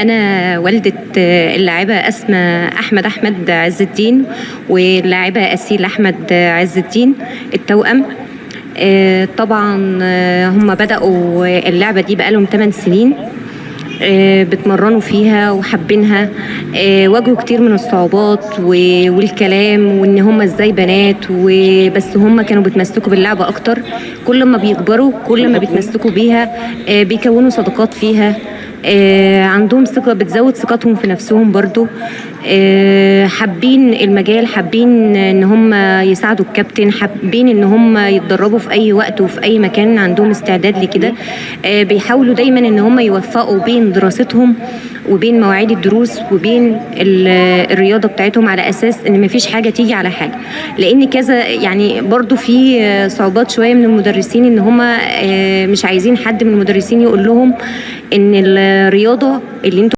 أنا والدة اللاعبة أسماء أحمد عز الدين، واللاعبة أسيل أحمد عز الدين التوأم. طبعا هم بدأوا اللعبة دي بقالهم 8 سنين بتمرنوا فيها وحابينها. واجهوا كتير من الصعوبات والكلام وان هم ازاي بنات، وبس هم كانوا بيتمسكوا باللعبة اكتر. كل ما بيكبروا كل ما بيتمسكوا بيها، بيكونوا صداقات فيها. عندهم ثقة بتزود ثقتهم في نفسهم برضو. حابين المجال، حابين ان هم يساعدوا الكابتن، حابين ان هم يتدربوا في اي وقت وفي اي مكان، عندهم استعداد لكده. بيحاولوا دايما ان هم يوفقوا بين دراستهم وبين مواعيد الدروس وبين الرياضة بتاعتهم، على اساس ان مفيش حاجة تيجي على حاجة. لان كذا يعني برضو في صعوبات شوية من المدرسين، ان هم مش عايزين حد من المدرسين يقول لهم ان الرياضة اللي انتوا